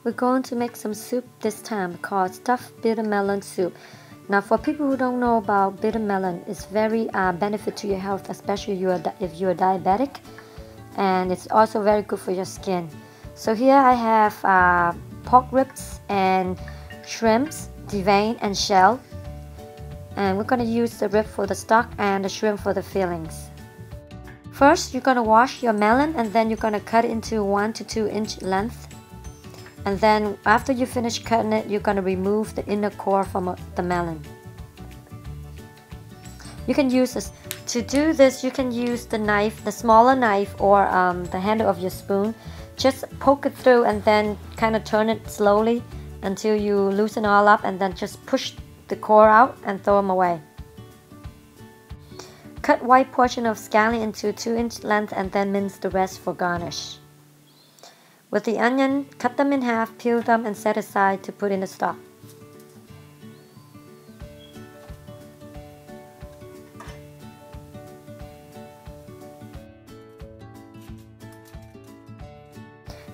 We're going to make some soup this time called stuffed bitter melon soup. Now for people who don't know about bitter melon, it's very benefit to your health, especially if you're diabetic, and it's also very good for your skin. So here I have pork ribs and shrimps, deveined and shelled, and we're going to use the rib for the stock and the shrimp for the fillings. First, you're going to wash your melon and then you're going to cut it into 1 to 2 inch length. And then after you finish cutting it, you're going to remove the inner core from the melon. You can use this. To do this, you can use the knife, the smaller knife, or the handle of your spoon. Just poke it through and then kind of turn it slowly until you loosen all up, and then just push the core out and throw them away. Cut white portion of scallion into 2 inch length and then mince the rest for garnish. With the onion, cut them in half, peel them, and set aside to put in the stock.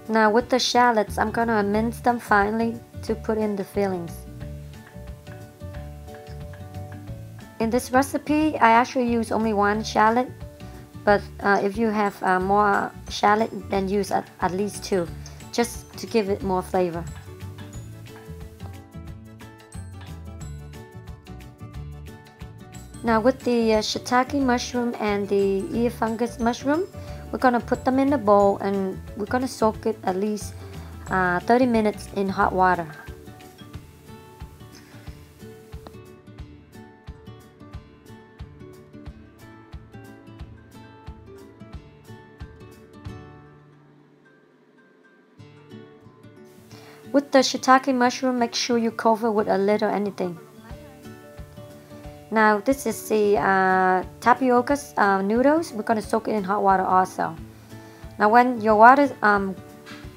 Now with the shallots, I'm gonna mince them finely to put in the fillings. In this recipe, I actually use only 1 shallot. But if you have more shallot, then use at least 2, just to give it more flavor. Now with the shiitake mushroom and the ear fungus mushroom, we're going to put them in the bowl and we're going to soak it at least 30 minutes in hot water. With the shiitake mushroom, make sure you cover with a lid or anything. Now this is the tapioca noodles. We're going to soak it in hot water also. Now when your water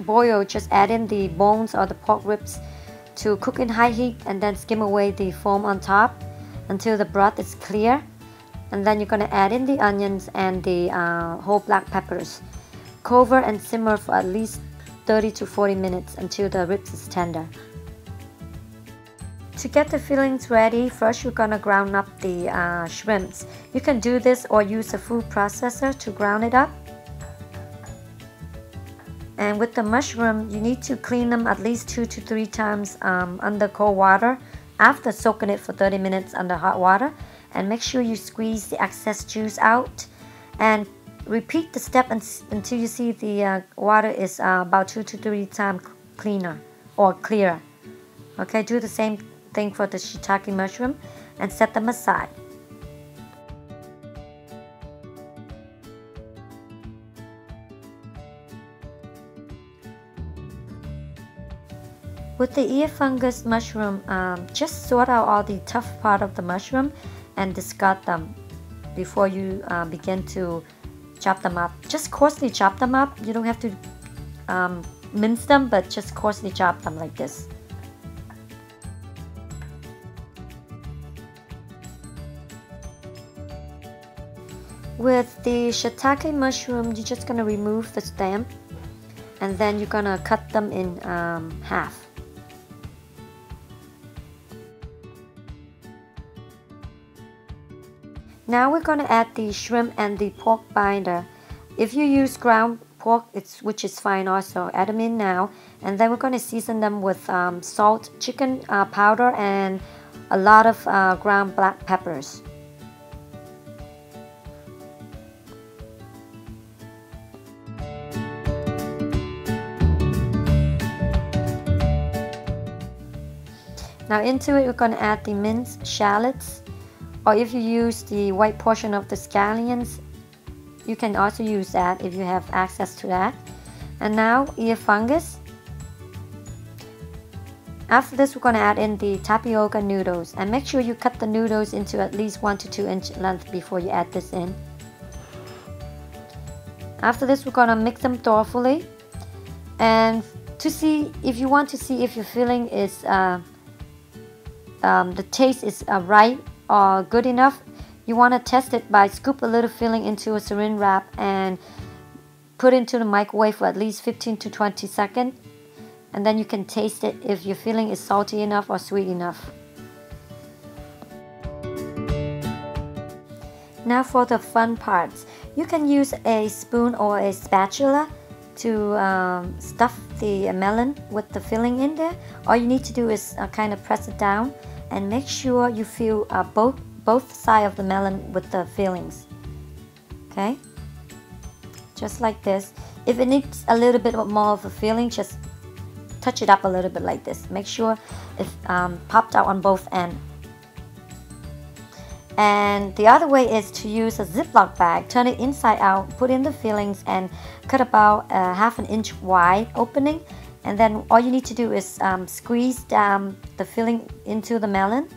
boils, just add in the bones or the pork ribs to cook in high heat and then skim away the foam on top until the broth is clear. And then you're going to add in the onions and the whole black peppers. Cover and simmer for at least 30 to 40 minutes until the ribs is tender. To get the fillings ready, first you're gonna ground up the shrimps. You can do this or use a food processor to ground it up. And with the mushroom, you need to clean them at least 2 to 3 times under cold water after soaking it for 30 minutes under hot water. And make sure you squeeze the excess juice out, and repeat the step until you see the water is about 2 to 3 times cleaner or clearer. Okay, do the same thing for the shiitake mushroom and set them aside. With the ear fungus mushroom, just sort out all the tough part of the mushroom and discard them before you begin to chop them up. Just coarsely chop them up. You don't have to mince them, but just coarsely chop them like this. With the shiitake mushroom, you're just gonna remove the stem and then you're gonna cut them in half. Now we're going to add the shrimp and the pork binder. If you use ground pork, which is fine also, add them in now. And then we're going to season them with salt, chicken powder, and a lot of ground black peppers. Now into it, we're going to add the minced shallots. Or if you use the white portion of the scallions, you can also use that if you have access to that. And now ear fungus. After this, we're going to add in the tapioca noodles. And make sure you cut the noodles into at least 1 to 2 inch length before you add this in. After this, we're going to mix them thoroughly. And to see, if you want to see if your filling is, the taste is right or good enough, you want to test it by scoop a little filling into a saran wrap and put into the microwave for at least 15 to 20 seconds. and then you can taste it if your filling is salty enough or sweet enough. Now for the fun parts. You can use a spoon or a spatula to stuff the melon with the filling in there. All you need to do is kind of press it down and make sure you fill both sides of the melon with the fillings. Okay, just like this. If it needs a little bit more of a filling, just touch it up a little bit like this. Make sure it's popped out on both ends. And the other way is to use a Ziploc bag, turn it inside out, put in the fillings, and cut about half an inch wide opening. And then all you need to do is squeeze down the filling into the melon.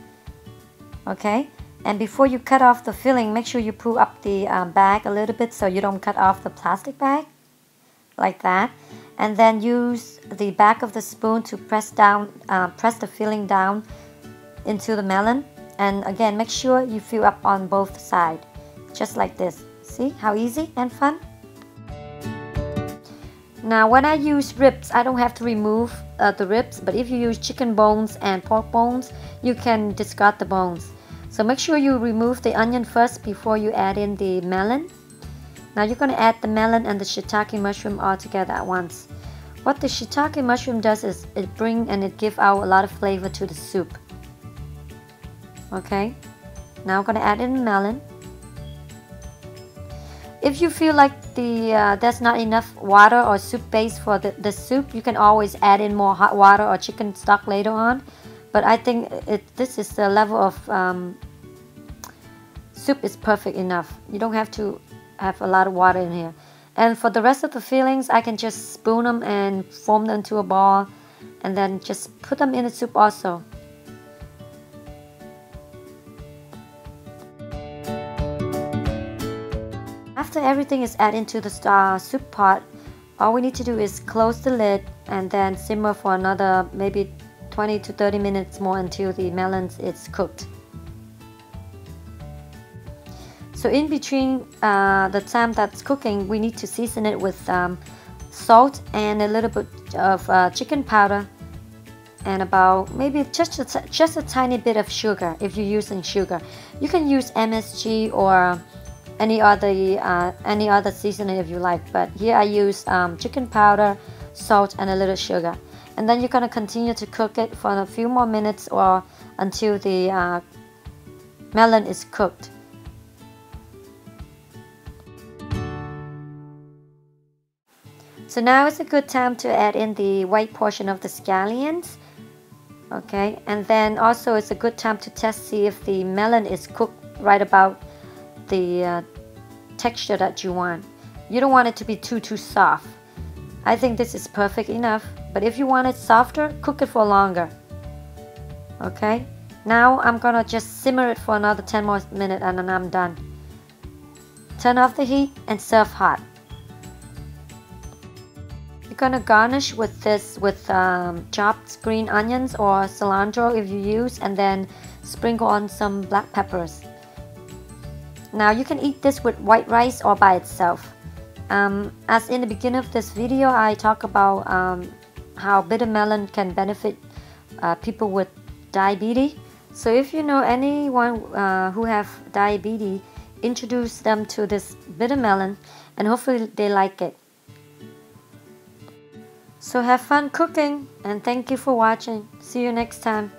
Okay, and before you cut off the filling, make sure you pull up the bag a little bit so you don't cut off the plastic bag, like that. And then use the back of the spoon to press the filling down into the melon. And again, make sure you fill up on both sides, just like this. See how easy and fun? Now when I use ribs, I don't have to remove the ribs, but if you use chicken bones and pork bones, you can discard the bones. So make sure you remove the onion first before you add in the melon. Now you're going to add the melon and the shiitake mushroom all together at once. What the shiitake mushroom does is it gives out a lot of flavor to the soup. Okay, now I'm going to add in the melon. If you feel like there's not enough water or soup base for the soup, you can always add in more hot water or chicken stock later on. But I think this is the level of soup is perfect enough. You don't have to have a lot of water in here. And for the rest of the fillings, I can just spoon them and form them into a ball, and then just put them in the soup also. After everything is added into the soup pot, all we need to do is close the lid and then simmer for another maybe 20 to 30 minutes more until the melons is cooked. So in between the time that's cooking, we need to season it with salt and a little bit of chicken powder, and about maybe just a tiny bit of sugar if you're using sugar. You can use MSG or any other seasoning if you like, but here I use chicken powder, salt, and a little sugar. And then you're going to continue to cook it for a few more minutes or until the melon is cooked. So now is a good time to add in the white portion of the scallions. Okay, and then also it's a good time to see if the melon is cooked right about the texture that you want. You don't want it to be too soft. I think this is perfect enough, but if you want it softer, cook it for longer. Okay, now I'm gonna just simmer it for another 10 more minutes and then I'm done. Turn off the heat and serve hot. You're gonna garnish with this with chopped green onions or cilantro if you use, and then sprinkle on some black peppers. Now you can eat this with white rice or by itself. As in the beginning of this video, I talk about how bitter melon can benefit people with diabetes. So if you know anyone who have diabetes, introduce them to this bitter melon and hopefully they like it. So have fun cooking and thank you for watching. See you next time.